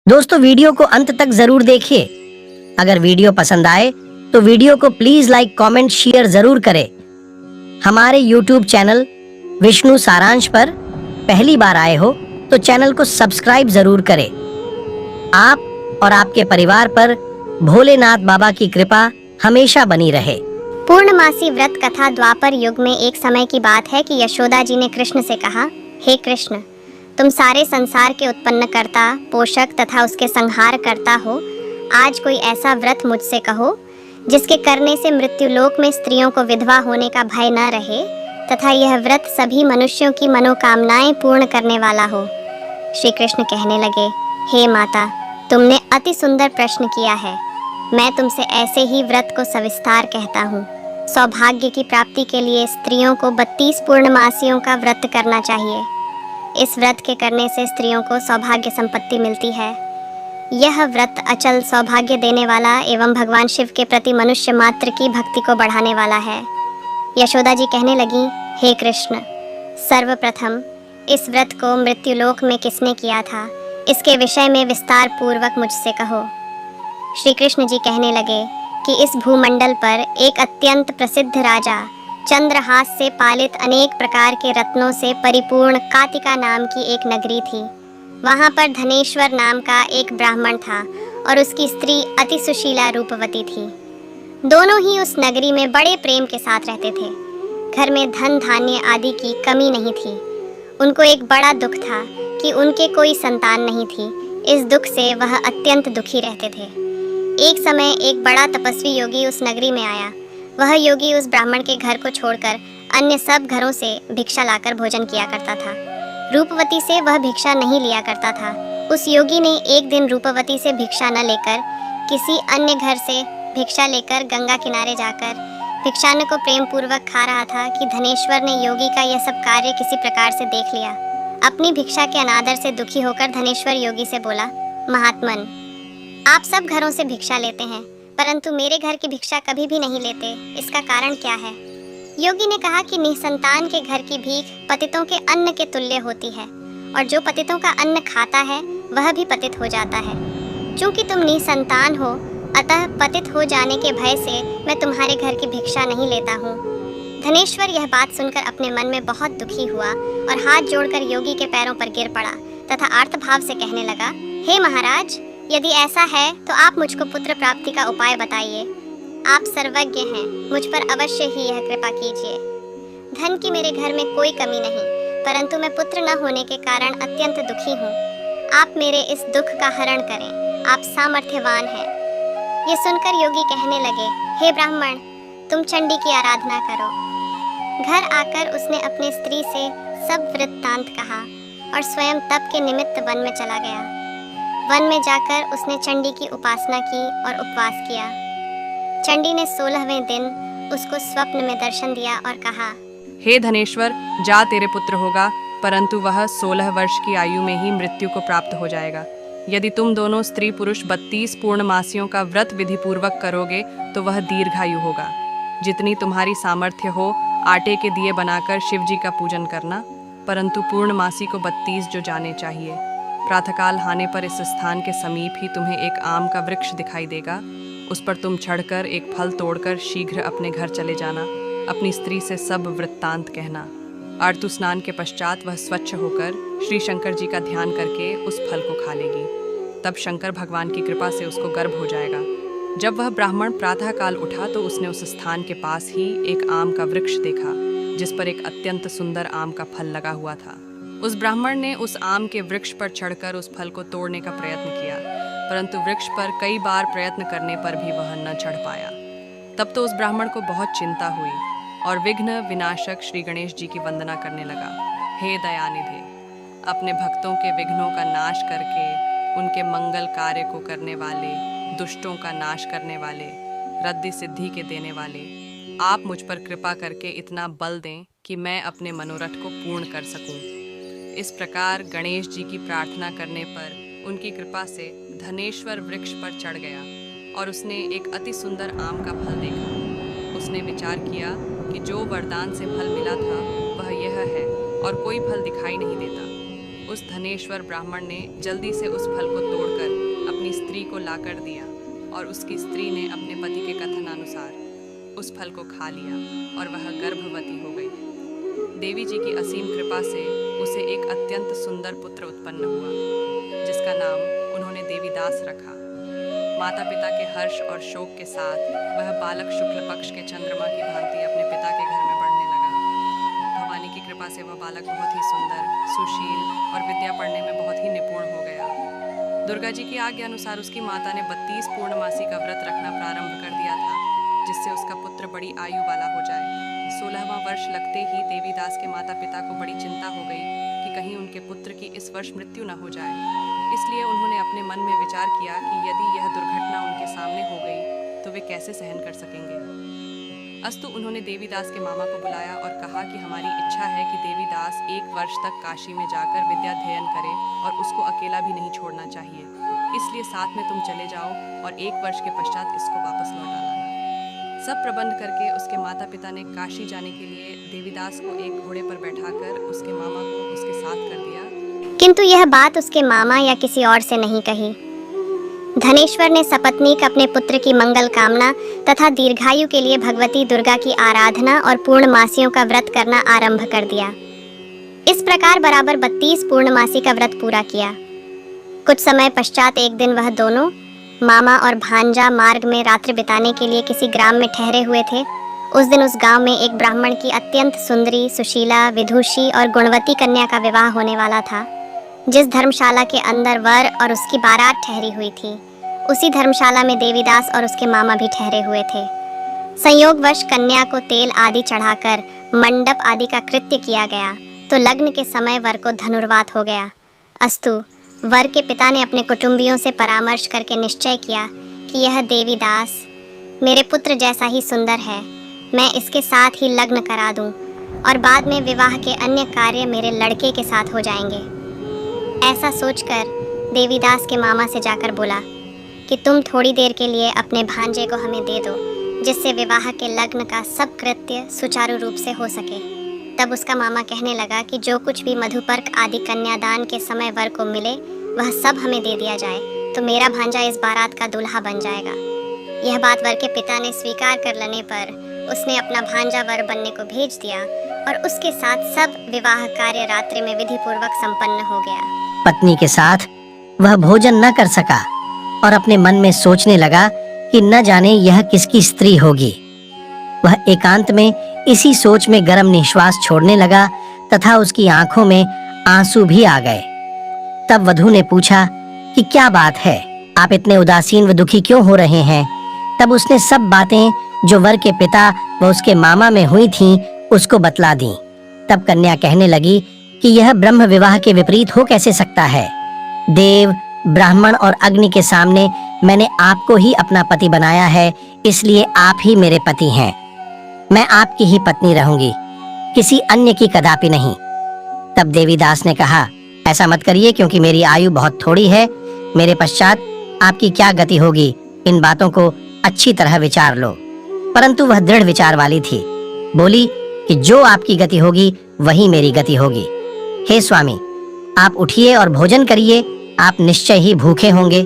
दोस्तों वीडियो को अंत तक जरूर देखिए। अगर वीडियो पसंद आए तो वीडियो को प्लीज लाइक कमेंट शेयर जरूर करें। हमारे YouTube चैनल विष्णु सारांश पर पहली बार आए हो तो चैनल को सब्सक्राइब जरूर करें। आप और आपके परिवार पर भोलेनाथ बाबा की कृपा हमेशा बनी रहे। पूर्णमासी व्रत कथा। द्वापर युग में एक समय की बात है कि यशोदा जी ने कृष्ण से कहा, हे कृष्ण, तुम सारे संसार के उत्पन्नकर्ता, पोषक तथा उसके संहार करता हो। आज कोई ऐसा व्रत मुझसे कहो जिसके करने से मृत्युलोक में स्त्रियों को विधवा होने का भय न रहे तथा यह व्रत सभी मनुष्यों की मनोकामनाएं पूर्ण करने वाला हो। श्री कृष्ण कहने लगे, हे माता, तुमने अति सुंदर प्रश्न किया है। मैं तुमसे ऐसे ही व्रत को सविस्तार कहता हूँ। सौभाग्य की प्राप्ति के लिए स्त्रियों को 32 पूर्णमासियों का व्रत करना चाहिए। इस व्रत के करने से स्त्रियों को सौभाग्य संपत्ति मिलती है। यह व्रत अचल सौभाग्य देने वाला एवं भगवान शिव के प्रति मनुष्य मात्र की भक्ति को बढ़ाने वाला है। यशोदा जी कहने लगी, हे कृष्ण, सर्वप्रथम इस व्रत को मृत्युलोक में किसने किया था, इसके विषय में विस्तार पूर्वक मुझसे कहो। श्री कृष्ण जी कहने लगे कि इस भूमंडल पर एक अत्यंत प्रसिद्ध राजा, चंद्रहास से पालित अनेक प्रकार के रत्नों से परिपूर्ण कातिका नाम की एक नगरी थी। वहाँ पर धनेश्वर नाम का एक ब्राह्मण था और उसकी स्त्री अति सुशीला रूपवती थी। दोनों ही उस नगरी में बड़े प्रेम के साथ रहते थे। घर में धन धान्य आदि की कमी नहीं थी। उनको एक बड़ा दुख था कि उनके कोई संतान नहीं थी। इस दुख से वह अत्यंत दुखी रहते थे। एक समय एक बड़ा तपस्वी योगी उस नगरी में आया। वह योगी उस ब्राह्मण के घर को छोड़कर अन्य सब घरों से भिक्षा लाकर भोजन किया करता था। रूपवती से वह भिक्षा नहीं लिया करता था। उस योगी ने एक दिन रूपवती से भिक्षा न लेकर किसी अन्य घर से भिक्षा लेकर गंगा किनारे जाकर भिक्षान्न को प्रेम पूर्वक खा रहा था कि धनेश्वर ने योगी का यह सब कार्य किसी प्रकार से देख लिया। अपनी भिक्षा के अनादर से दुखी होकर धनेश्वर योगी से बोला, महात्मन, आप सब घरों से भिक्षा लेते हैं परंतु मेरे घर की भिक्षा कभी भी नहीं लेते, इसका कारण क्या है? योगी ने कहा कि निसंतान के घर की भीख पतितों के अन्न के तुल्य होती है और जो पतितों का अन्न खाता है वह भी पतित हो जाता है। चूंकि तुम निसंतान हो अतः पतित हो जाने के भय से मैं तुम्हारे घर की भिक्षा नहीं लेता हूँ। धनेश्वर यह बात सुनकर अपने मन में बहुत दुखी हुआ और हाथ जोड़कर योगी के पैरों पर गिर पड़ा तथा आर्तभाव से कहने लगा, हे महाराज, यदि ऐसा है तो आप मुझको पुत्र प्राप्ति का उपाय बताइए। आप सर्वज्ञ हैं, मुझ पर अवश्य ही यह कृपा कीजिए। धन की मेरे घर में कोई कमी नहीं, परंतु मैं पुत्र न होने के कारण अत्यंत दुखी हूँ। आप मेरे इस दुख का हरण करें, आप सामर्थ्यवान हैं। ये सुनकर योगी कहने लगे, हे ब्राह्मण, तुम चंडी की आराधना करो। घर आकर उसने अपने स्त्री से सब वृत्तांत कहा और स्वयं तप के निमित्त वन में चला गया। वन में जाकर उसने चंडी की उपासना की और उपवास किया। चंडी ने 16वें दिन उसको स्वप्न में दर्शन दिया और कहा, हे धनेश्वर, जा तेरे पुत्र होगा, परंतु वह 16 वर्ष की आयु में ही मृत्यु को प्राप्त हो जाएगा। यदि तुम दोनों स्त्री पुरुष 32 पूर्णमासियों का व्रत विधि पूर्वक करोगे तो वह दीर्घायु होगा। जितनी तुम्हारी सामर्थ्य हो आटे के दिए बनाकर शिव जी का पूजन करना, परंतु पूर्णमासी को 32 जो जाने चाहिए। प्रातःकाल आने पर इस स्थान के समीप ही तुम्हें एक आम का वृक्ष दिखाई देगा। उस पर तुम चढ़कर एक फल तोड़कर शीघ्र अपने घर चले जाना। अपनी स्त्री से सब वृत्तांत कहना। आरतु स्नान के पश्चात वह स्वच्छ होकर श्री शंकर जी का ध्यान करके उस फल को खा लेगी। तब शंकर भगवान की कृपा से उसको गर्भ हो जाएगा। जब वह ब्राह्मण प्रातःकाल उठा तो उसने उस स्थान के पास ही एक आम का वृक्ष देखा जिस पर एक अत्यंत सुंदर आम का फल लगा हुआ था। उस ब्राह्मण ने उस आम के वृक्ष पर चढ़कर उस फल को तोड़ने का प्रयत्न किया, परंतु वृक्ष पर कई बार प्रयत्न करने पर भी वह न चढ़ पाया। तब तो उस ब्राह्मण को बहुत चिंता हुई और विघ्न विनाशक श्री गणेश जी की वंदना करने लगा। हे दयानिधे, अपने भक्तों के विघ्नों का नाश करके उनके मंगल कार्य को करने वाले, दुष्टों का नाश करने वाले, रद्दी सिद्धि के देने वाले, आप मुझ पर कृपा करके इतना बल दें कि मैं अपने मनोरथ को पूर्ण कर सकूं। इस प्रकार गणेश जी की प्रार्थना करने पर उनकी कृपा से धनेश्वर वृक्ष पर चढ़ गया और उसने एक अति सुंदर आम का फल देखा। उसने विचार किया कि जो वरदान से फल मिला था वह यह है और कोई फल दिखाई नहीं देता। उस धनेश्वर ब्राह्मण ने जल्दी से उस फल को तोड़कर लाकर दिया और उसकी स्त्री ने अपने पति के कथनानुसार उस फल को खा लिया और वह गर्भवती हो गई। देवी जी की असीम कृपा से उसे एक अत्यंत सुंदर पुत्र उत्पन्न हुआ, जिसका नाम उन्होंने देवीदास रखा। माता पिता के हर्ष और शोक के साथ वह बालक शुक्ल पक्ष के चंद्रमा की भांति अपने पिता के घर में बढ़ने लगा। भवानी की कृपा से वह बालक बहुत ही सुंदर, सुशील और विद्या पढ़ने में बहुत ही निपुण हो गया। दुर्गा जी की आज्ञा अनुसार उसकी माता ने 32 पूर्णमासी का व्रत रखना प्रारंभ कर दिया था, जिससे उसका पुत्र बड़ी आयु वाला हो जाए। 16वां वर्ष लगते ही देवीदास के माता पिता को बड़ी चिंता हो गई कि कहीं उनके पुत्र की इस वर्ष मृत्यु न हो जाए। इसलिए उन्होंने अपने मन में विचार किया कि यदि यह दुर्घटना उनके सामने हो गई तो वे कैसे सहन कर सकेंगे। अस्तु उन्होंने देवीदास के मामा को बुलाया और कहा कि हमारी इच्छा है कि देवीदास 1 वर्ष तक काशी में जाकर विद्याध्ययन करे और उसको अकेला भी नहीं छोड़ना चाहिए, इसलिए साथ में तुम चले जाओ और 1 वर्ष के पश्चात इसको वापस लौटा लाना। सब प्रबंध करके उसके माता पिता ने काशी जाने के लिए देवीदास को एक घोड़े पर बैठाकर उसके मामा को उसके साथ कर दिया। किंतु यह बात उसके मामा या किसी और से नहीं कही। धनेश्वर ने सपत्नीक अपने पुत्र की मंगल कामना तथा दीर्घायु के लिए भगवती दुर्गा की आराधना और पूर्णमासियों का व्रत करना आरंभ कर दिया। इस प्रकार बराबर 32 पूर्णमासी का व्रत पूरा किया। कुछ समय पश्चात एक दिन वह दोनों मामा और भांजा मार्ग में रात्रि बिताने के लिए किसी ग्राम में ठहरे हुए थे। उस दिन उस गांव में एक ब्राह्मण की अत्यंत सुंदरी, सुशीला, विदुषी और गुणवती कन्या का विवाह होने वाला था। जिस धर्मशाला के अंदर वर और उसकी बारात ठहरी हुई थी, उसी धर्मशाला में देवीदास और उसके मामा भी ठहरे हुए थे। संयोगवश कन्या को तेल आदि चढ़ाकर मंडप आदि का कृत्य किया गया तो लग्न के समय वर को धनुर्वात हो गया। अस्तु वर के पिता ने अपने कुटुंबियों से परामर्श करके निश्चय किया कि यह देवीदास मेरे पुत्र जैसा ही सुंदर है, मैं इसके साथ ही लग्न करा दूं और बाद में विवाह के अन्य कार्य मेरे लड़के के साथ हो जाएंगे। ऐसा सोचकर देवीदास के मामा से जाकर बोला कि तुम थोड़ी देर के लिए अपने भांजे को हमें दे दो, जिससे विवाह के लग्न का सब कृत्य सुचारू रूप से हो सके। तब उसका मामा कहने लगा कि जो कुछ भी मधुपर्क आदि कन्यादान के समय वर को मिले वह सब हमें दे दिया जाए, तो मेरा भांजा इस बारात का दूल्हा बन जाएगा। यह बात वर के पिता ने स्वीकार कर लेने पर उसने अपना भांजा वर बनने को भेज दिया और उसके साथ सब विवाह कार्य रात्रि में विधि पूर्वक संपन्न हो गया। पत्नी के साथ वह भोजन न कर सका और अपने मन में सोचने लगा कि न जाने यह किसकी स्त्री होगी। वह एकांत में इसी सोच में गर्म निश्वास छोड़ने लगा तथा उसकी आंखों में आंसू भी आ गए। तब वधू ने पूछा कि क्या बात है, आप इतने उदासीन व दुखी क्यों हो रहे हैं। तब उसने सब बातें जो वर के पिता व उसके मामा में हुई थीं उसको बतला दी। तब कन्या कहने लगी कि यह ब्रह्म विवाह के विपरीत हो कैसे सकता है। देव, ब्राह्मण और अग्नि के सामने मैंने आपको ही अपना पति बनाया है, इसलिए आप ही मेरे पति हैं। मैं आपकी ही पत्नी रहूंगी, किसी अन्य की कदापि नहीं। तब देवीदास ने कहा, ऐसा मत करिए, क्योंकि मेरी आयु बहुत थोड़ी है। मेरे पश्चात आपकी क्या गति होगी, इन बातों को अच्छी तरह विचार लो। परंतु वह दृढ़ विचार वाली थी। बोली कि जो आपकी गति होगी वही मेरी गति होगी। हे स्वामी, आप उठिए और भोजन करिए, आप निश्चय ही भूखे होंगे।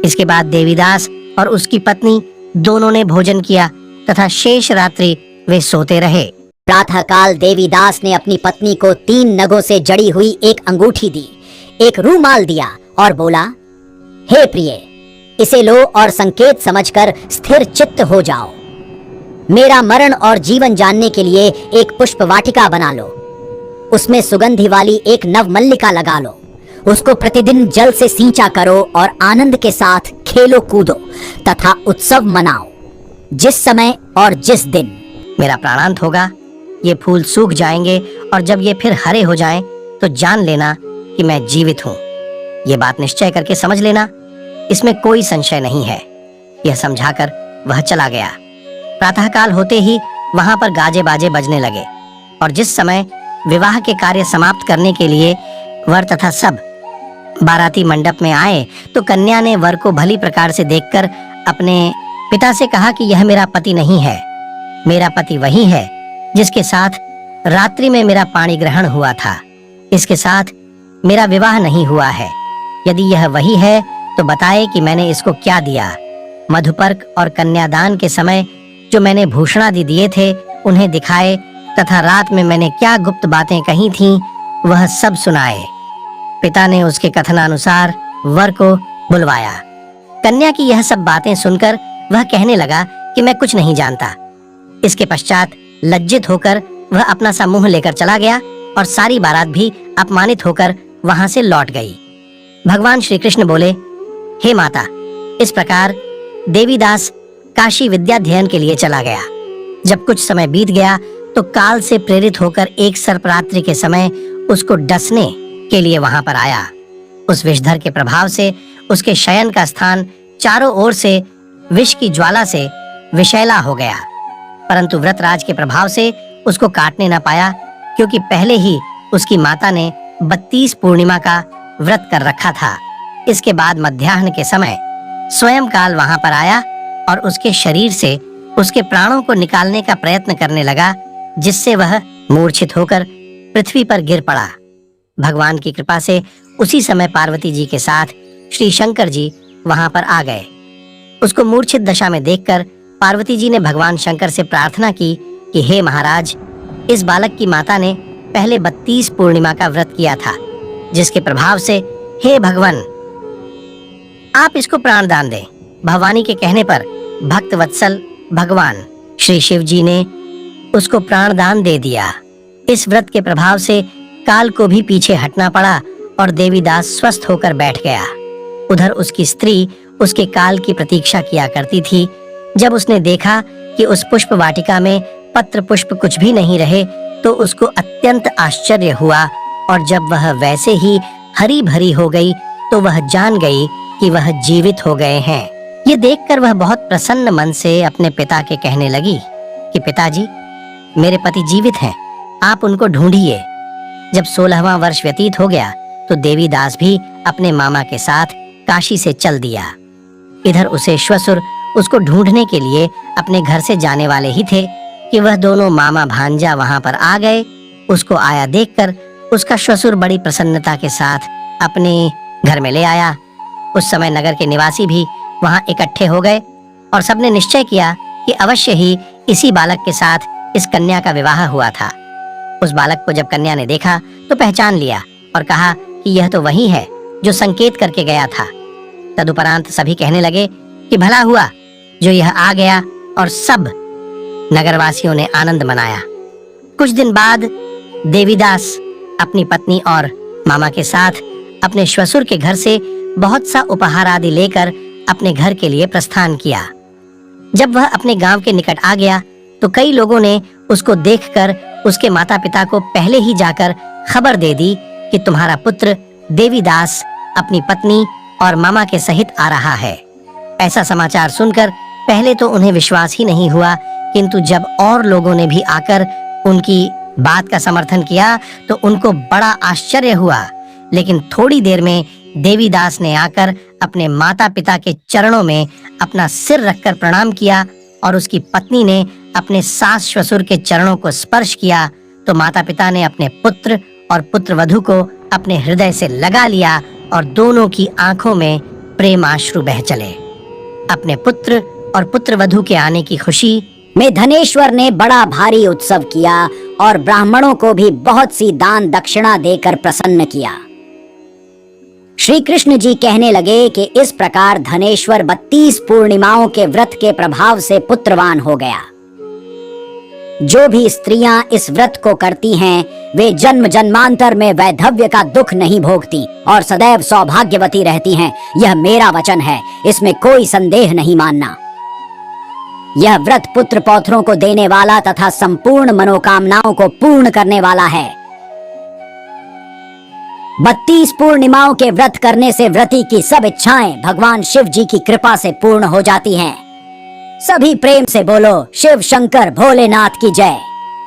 इसके बाद देवीदास और उसकी पत्नी दोनों ने भोजन किया तथा शेष रात्रि वे सोते रहे। प्रातःकाल देवीदास ने अपनी पत्नी को 3 नगों से जड़ी हुई एक अंगूठी दी, एक रूमाल दिया और बोला, हे प्रिय, इसे लो और संकेत समझकर स्थिर चित्त हो जाओ। मेरा मरण और जीवन जानने के लिए एक पुष्प वाटिका बना लो, उसमें सुगंधि वाली एक नवमल्लिका लगा लो, उसको प्रतिदिन जल से सींचा करो और आनंद के साथ खेलो कूदो तथा उत्सव मनाओ। जिस समय और जिस दिन मेरा प्राणांत होगा, ये फूल सूख जाएंगे और जब ये फिर हरे हो जाएं, तो जान लेना कि मैं जीवित हूँ। ये बात निश्चय करके समझ लेना, इसमें कोई संशय नहीं है। यह समझाकर वह चला गया। प्रातःकाल होते ही वहां पर गाजे बाजे बजने लगे और जिस समय विवाह के कार्य समाप्त करने के लिए वर तथा सब बाराती मंडप में आए, तो कन्या ने वर को भली प्रकार से देखकर अपने पिता से कहा कि यह मेरा पति नहीं है। मेरा पति वही है जिसके साथ रात्रि में मेरा पाणी ग्रहण हुआ था। इसके साथ मेरा विवाह नहीं हुआ है। यदि यह वही है तो बताए कि मैंने इसको क्या दिया। मधुपर्क और कन्यादान के समय जो मैंने भूषणादि दिए थे उन्हें दिखाए तथा रात में मैंने क्या गुप्त बातें कही थीं वह सब सुनाए। पिता ने उसके कथनानुसार वर को बुलवाया। कन्या की यह सब बातें सुनकर वह कहने लगा कि मैं कुछ नहीं जानता। इसके पश्चात लज्जित होकर वह अपना सा मुंह लेकर चला गया और सारी बारात भी अपमानित होकर वहां से लौट गई। भगवान श्री कृष्ण बोले, हे माता, इस प्रकार देवीदास काशी विद्याध्ययन के लिए चला गया। जब कुछ समय बीत गया तो काल से प्रेरित होकर एक सर्परात्रि के समय उसको डसने के लिए वहां पर आया। उस विषधर के प्रभाव से उसके शयन का स्थान चारों ओर से विष की ज्वाला से विषैला हो गया, परंतु व्रतराज के प्रभाव से उसको काटने न पाया, क्योंकि पहले ही उसकी माता ने 32 पूर्णिमा का व्रत कर रखा था। इसके बाद मध्याह्न के समय स्वयं काल वहां पर आया और उसके शरीर से उसके प्राणों को निकालने का प्रयत्न करने लगा, जिससे वह मूर्छित होकर पृथ्वी पर गिर पड़ा। भगवान की कृपा से उसी समय पार्वती जी के साथ श्री शंकर जी वहां पर आ गए। उसको मूर्छित दशा में देखकर पार्वती जी ने भगवान शंकर से प्रार्थना की कि हे महाराज, इस बालक की माता ने पहले 32 पूर्णिमा का व्रत किया था, जिसके प्रभाव से हे भगवान आप इसको प्राणदान दें। भवानी के कहने पर भक्त वत्सल भगवान श्री शिव जी ने उसको प्राणदान दे दिया। इस व्रत के प्रभाव से काल को भी पीछे हटना पड़ा और देवीदास स्वस्थ होकर बैठ गया। उधर उसकी स्त्री उसके काल की प्रतीक्षा किया करती थी। जब उसने देखा कि उस पुष्प वाटिका में पत्र पुष्प कुछ भी नहीं रहे तो उसको अत्यंत आश्चर्य हुआ, और जब वह वैसे ही हरी भरी हो गई तो वह जान गई कि वह जीवित हो गए हैं। ये देखकर वह बहुत प्रसन्न मन से अपने पिता के कहने लगी कि पिताजी, मेरे पति जीवित हैं, आप उनको ढूंढिए। जब 16वां वर्ष व्यतीत हो गया तो देवीदास भी अपने मामा के साथ काशी से चल दिया। इधर उसे श्वसुर उसको ढूंढने के लिए अपने घर से जाने वाले ही थे कि वह दोनों मामा भांजा वहां पर आ गए। उसको आया देखकर उसका श्वसुर बड़ी प्रसन्नता के साथ अपने घर में ले आया। उस समय नगर के निवासी भी वहां इकट्ठे हो गए और सबने निश्चय किया कि अवश्य ही इसी बालक के साथ इस कन्या का विवाह हुआ था। उस बालक को जब कन्या ने देखा तो पहचान लिया और कहा कि यह तो वही है जो संकेत करके गया था। तदुपरांत सभी कहने लगे कि भला हुआ जो यह आ गया, और सब नगरवासियों ने आनंद मनाया। कुछ दिन बाद देवीदास अपनी पत्नी और मामा के साथ अपने श्वसुर के घर से बहुत सा उपहार आदि लेकर अपने घर के लिए प्रस्थान किया। जब वह अपने गांव के निकट आ गया तो कई लोगों ने उसको देखकर उसके माता पिता को पहले ही जाकर खबर दे दी कि तुम्हारा पुत्र देवीदास अपनी पत्नी और मामा के सहित आ रहा है। ऐसा समाचार सुनकर पहले तो उन्हें विश्वास ही नहीं हुआ, किंतु जब और लोगों ने भी आकर उनकी बात का समर्थन किया तो उनको बड़ा आश्चर्य हुआ। लेकिन थोड़ी देर में देवीदास ने आकर अपने माता पिता के चरणों में अपना सिर रखकर प्रणाम किया और उसकी पत्नी ने अपने सास श्वसुर के चरणों को स्पर्श किया तो माता पिता ने अपने पुत्र और पुत्रवधू को अपने हृदय से लगा लिया और दोनों की आंखों में प्रेमाश्रु बह चले। अपने पुत्र और पुत्रवधू के आने की खुशी में धनेश्वर ने बड़ा भारी उत्सव किया और ब्राह्मणों को भी बहुत सी दान दक्षिणा देकर प्रसन्न किया। श्री कृष्ण जी कहने लगे कि इस प्रकार धनेश्वर 32 पूर्णिमाओं के व्रत के प्रभाव से पुत्रवान हो गया। जो भी स्त्रियां इस व्रत को करती हैं, वे जन्म जन्मांतर में वैधव्य का दुख नहीं भोगती और सदैव सौभाग्यवती रहती हैं। यह मेरा वचन है, इसमें कोई संदेह नहीं मानना। यह व्रत पुत्र पौत्रों को देने वाला तथा संपूर्ण मनोकामनाओं को पूर्ण करने वाला है। 32 पूर्णिमाओं के व्रत करने से व्रती की सब इच्छाएं भगवान शिव जी की कृपा से पूर्ण हो जाती हैं। सभी प्रेम से बोलो शिव शंकर भोलेनाथ की जय।